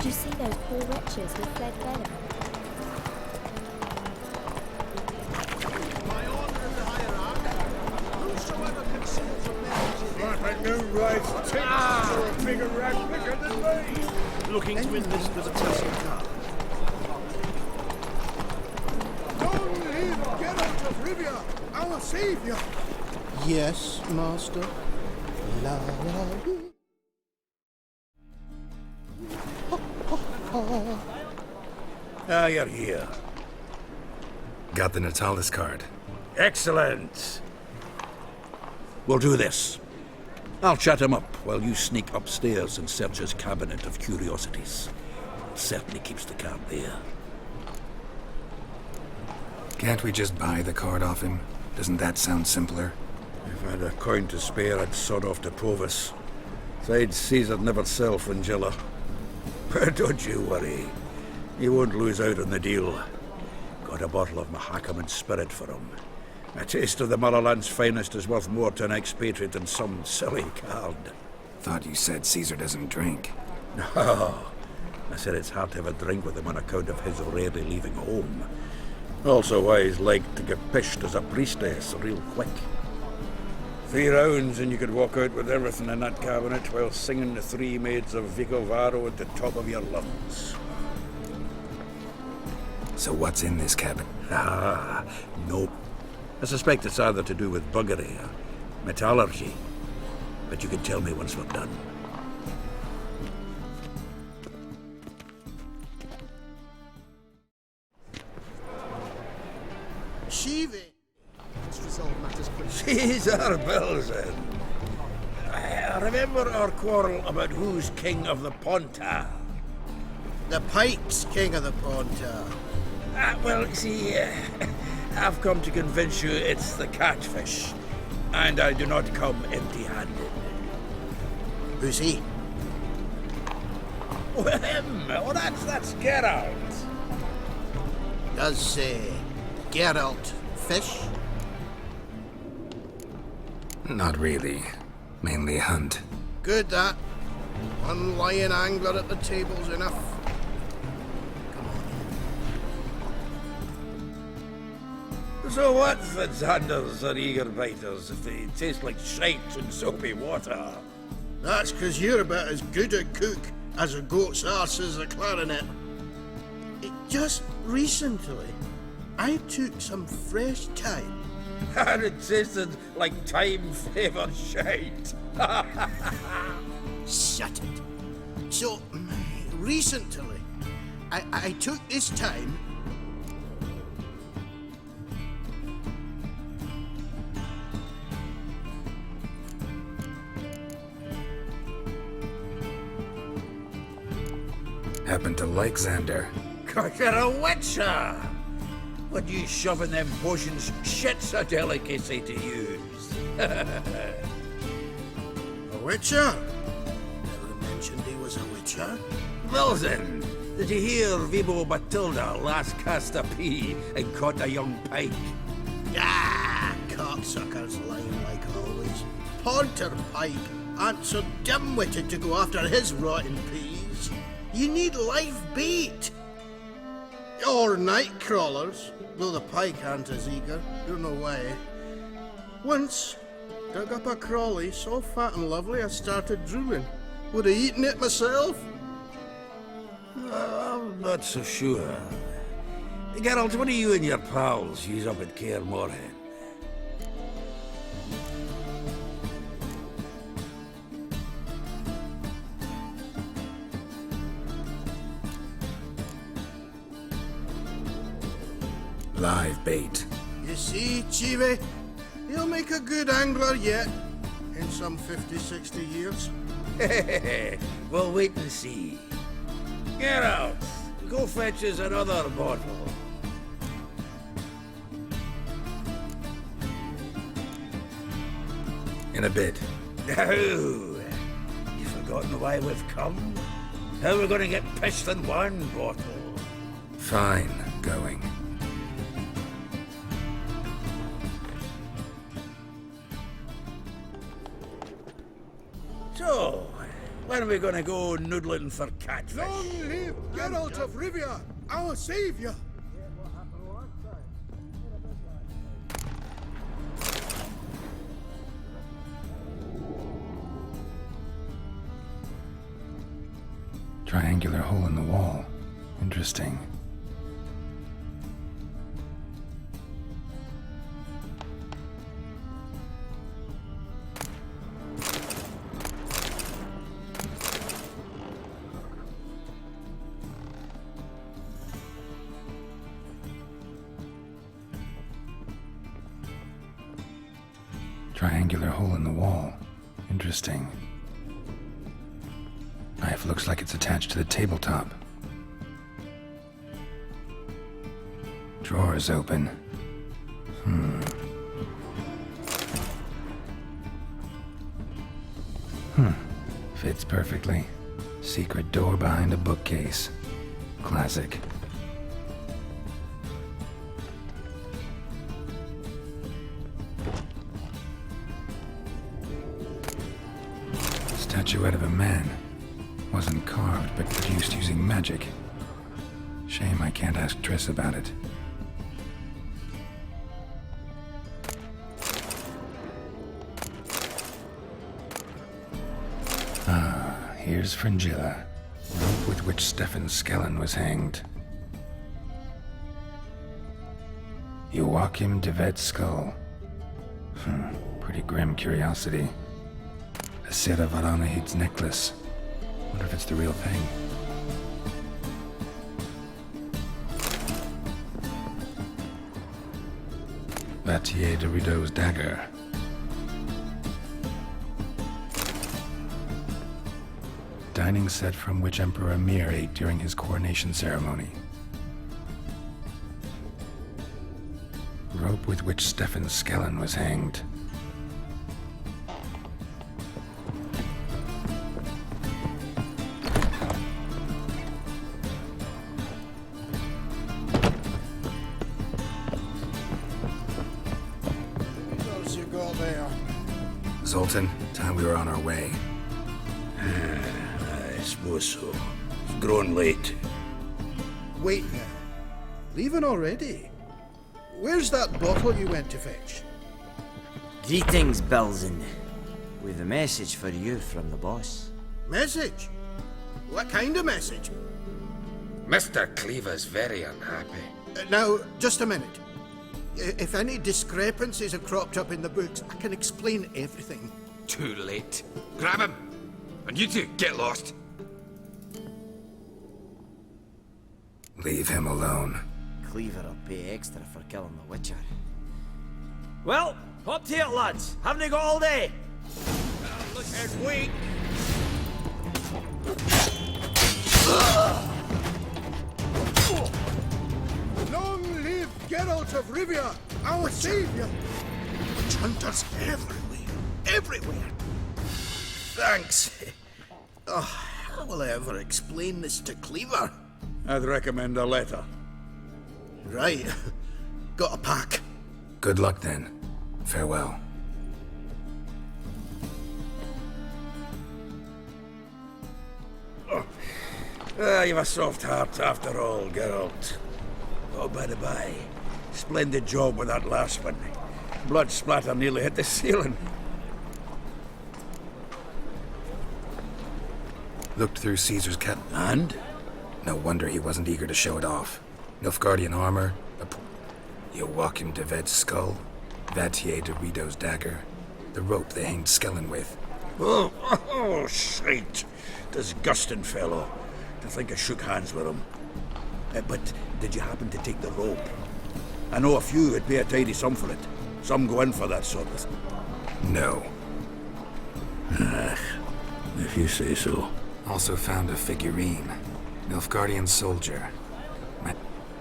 you see those poor wretches who fled Velen? My order in the hierarchy. Whosoever conceals a message... But I know right takes for a bigger rat bigger than me. Looking to enlist as a tassel card. Long live Geralt of Rivia, our savior! Yes, master. La la Ah, you're here. Got the Natalis card. Excellent. We'll do this. I'll chat him up while you sneak upstairs and search his cabinet of curiosities. Certainly keeps the card there. Can't we just buy the card off him? Doesn't that sound simpler? If I had a coin to spare, I'd sod off to Provis. Besides, Caesar'd never sell Fringilla. But don't you worry. He won't lose out on the deal. Got a bottle of Mahakaman spirit for him. A taste of the motherland's finest is worth more to an expatriate than some silly card. Thought you said Caesar doesn't drink. No. I said it's hard to have a drink with him on account of his rarely leaving home. Also why he's like to get pished as a priestess real quick. 3 rounds and you could walk out with everything in that cabinet while singing the 3 maids of Vicovaro at the top of your lungs. So what's in this cabin? Ah, nope. I suspect it's either to do with buggery or metallurgy. But you can tell me once we're done. Shivi! Let's resolve matters quickly. Caesar Belzen. Remember our quarrel about who's king of the Pontar? The Pike's king of the Pontar. Well, see, I've come to convince you it's the catfish. And I do not come empty-handed. Who's he? Well, him. Oh, that's Geralt. Does Geralt fish? Not really. Mainly hunt. Good that. One lion angler at the table's enough. So what's the Xanders or eager biters if they taste like shite and soapy water? That's 'cause you're about as good a cook as a goat's arse is a clarinet. Just recently, I took some fresh thyme. And it tasted like time-flavoured shite. Shut it. So, recently, I took this time. Happen to like Xander. 'Cause you're a witcher! What you shoving them potions? Shit's a delicacy to use. A witcher? Never mentioned he was a witcher. Wilson, did you hear Vibo Matilda last cast a pea and caught a young pike? Ah, cocksuckers lying like always. Ponter Pike aren't so dim-witted to go after his rotten peas. You need live bait. Or night crawlers, though the pike aren't as eager. Don't know why. Once, dug up a crawly so fat and lovely I started drooling. Would have eaten it myself. I'm not so sure. Geralt, what do you and your pals use up at Kaer Morhen? Live bait. You see, Chivi, he'll make a good angler yet. In some 50, 60 years. We'll wait and see. Geralt, go fetch us another bottle. In a bit. No. You forgotten why we've come? How we're going to get pissed in one bottle? Fine, going. So, When are we gonna go noodling for catfish? Long live Geralt of Rivia, our savior! Triangular hole in the wall. Interesting. Triangular hole in the wall. Interesting. Knife looks like it's attached to the tabletop. Drawer is open. Fits perfectly. Secret door behind a bookcase. Classic. Statuette of a man. Wasn't carved, but produced using magic. Shame I can't ask Triss about it. Ah, here's Fringilla, rope with which Stefan Skellen was hanged. Joachim de Vet's skull. Pretty grim curiosity. A Sera Varanahid's necklace. Wonder if it's the real thing. Vattier de Rideau's dagger. Dining set from which Emperor Mir ate during his coronation ceremony. Rope with which Stefan Skellen was hanged. What else you got there? Zoltan, time we were on our way. I suppose so. It's growing late. Wait now. Leaving already? Where's that bottle you went to fetch? Greetings, Belzen. With a message for you from the boss. Message? What kind of message? Mr. Cleaver's very unhappy. Now, just a minute. If any discrepancies have cropped up in the books, I can explain everything. Too late. Grab him! And you two, get lost. Leave him alone. Cleaver will pay extra for killing the Witcher. Well, up to it, lads. Haven't you got all day? Head weak. Long live Geralt of Rivia, our savior! Witch hunters everywhere. Everywhere. Thanks. Oh, how will I ever explain this to Cleaver? I'd recommend a letter. Right. Got a pack. Good luck then. Farewell. You've a soft heart after all, Geralt. Oh, by the by, splendid job with that last one. Blood splatter nearly hit the ceiling. Looked through Caesar's cat. And? No wonder he wasn't eager to show it off. Nilfgaardian armor, Joachim de Vet's skull, Vattier de Rideau's dagger, the rope they hanged Skellen with. Oh, shite. Disgusting fellow. To think I shook hands with him. But did you happen to take the rope? I know a few would pay a tidy sum for it. Some go in for that sort of thing. No. If you say so. Also found a figurine. Nilfgaardian soldier.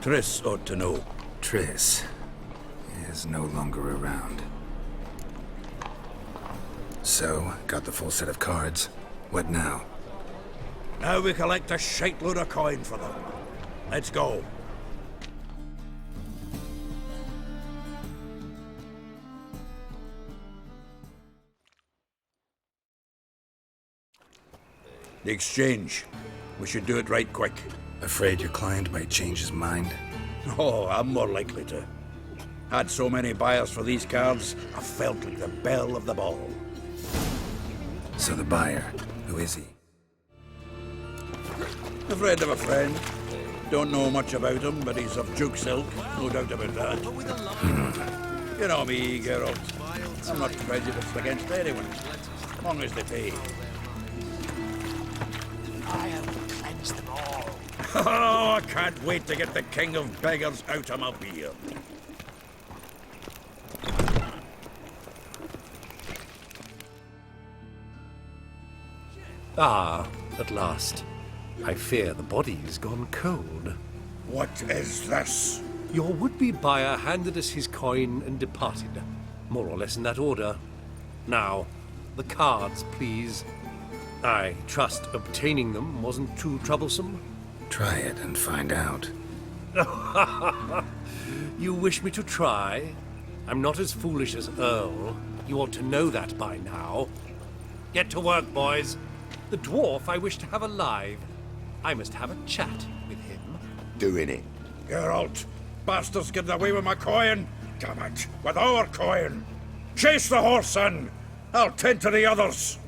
Triss ought to know. Triss is no longer around. So, got the full set of cards. What now? Now we collect a shite load of coin for them. Let's go. The exchange. We should do it right quick. Afraid your client might change his mind? Oh, I'm more likely to. Had so many buyers for these cards, I felt like the belle of the ball. So the buyer, who is he? A friend of a friend. Don't know much about him, but he's of Duke silk, no doubt about that. You know me, Geralt. I'm not prejudiced against anyone, as long as they pay. I have cleansed them all. Oh, I can't wait to get the king of beggars out of my beard. Ah, at last. I fear the body's gone cold. What is this? Your would-be buyer handed us his coin and departed. More or less in that order. Now, the cards, please. I trust obtaining them wasn't too troublesome. Try it and find out. You wish me to try? I'm not as foolish as Earl. You ought to know that by now. Get to work, boys. The dwarf I wish to have alive. I must have a chat with him. Doing it. Geralt, bastards getting away with my coin. Damn it, with our coin. Chase the horse in. I'll tend to the others.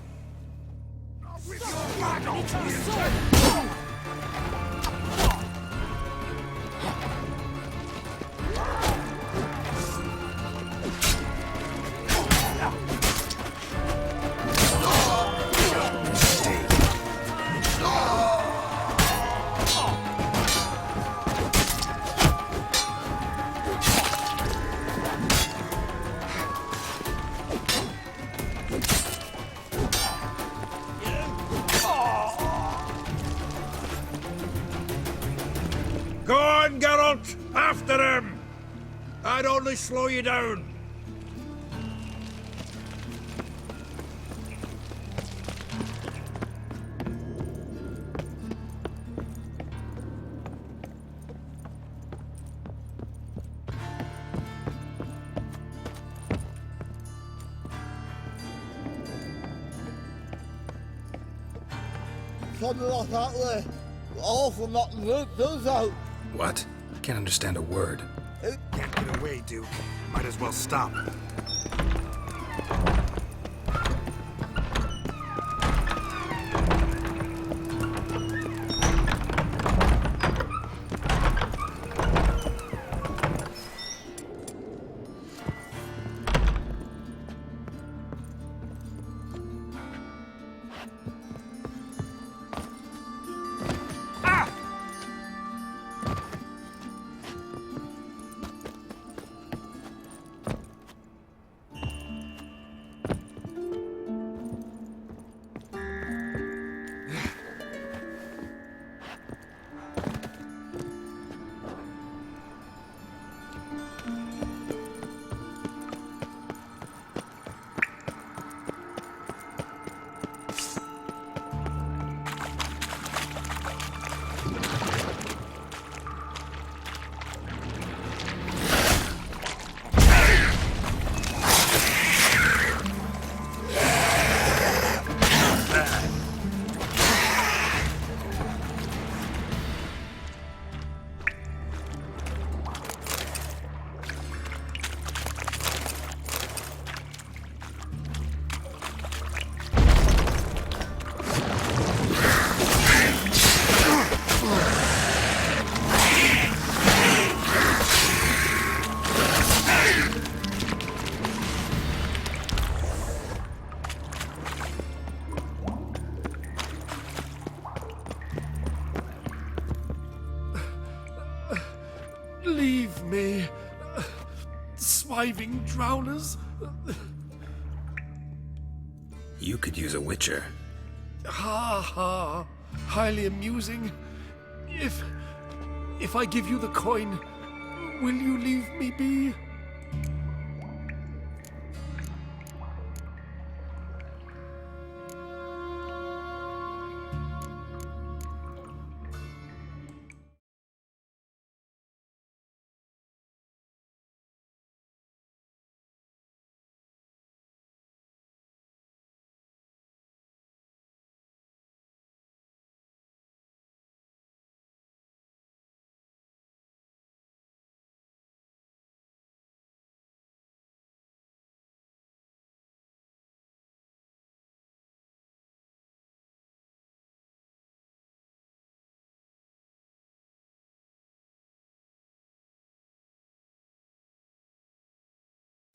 Go on, Geralt! After him! I'd only slow you down. Something like that way. All from that root does out. What? Can't understand a word. Can't get away, Duke. Might as well stop. Leave me, swiving drowners. You could use a witcher. Ha ha, highly amusing. If I give you the coin, will you leave me be?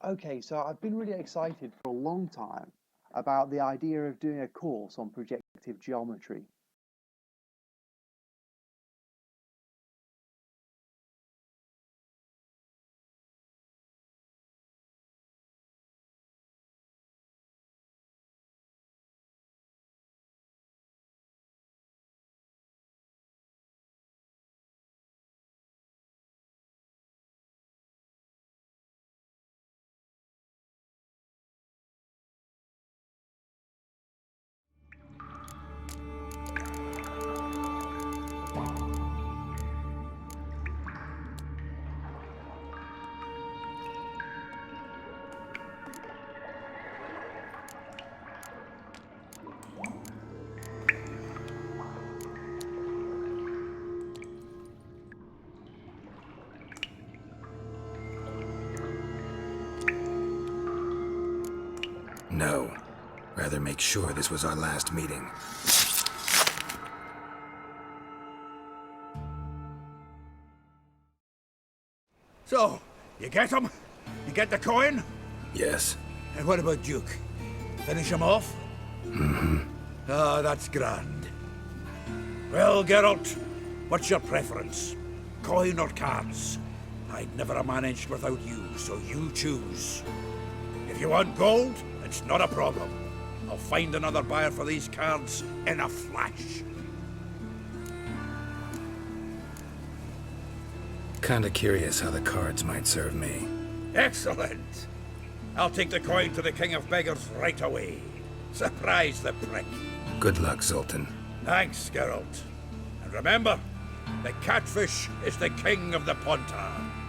Okay, so I've been really excited for a long time about the idea of doing a course on projective geometry. No. Rather make sure this was our last meeting. So, you get him? You get the coin? Yes. And what about Duke? Finish him off? Mm-hmm. Ah, that's grand. Well, Geralt, what's your preference? Coin or cards? I'd never have managed without you, so you choose. If you want gold, it's not a problem. I'll find another buyer for these cards in a flash. Kinda curious how the cards might serve me. Excellent! I'll take the coin to the King of Beggars right away. Surprise the prick. Good luck, Zoltan. Thanks, Geralt. And remember, the catfish is the king of the Pontar.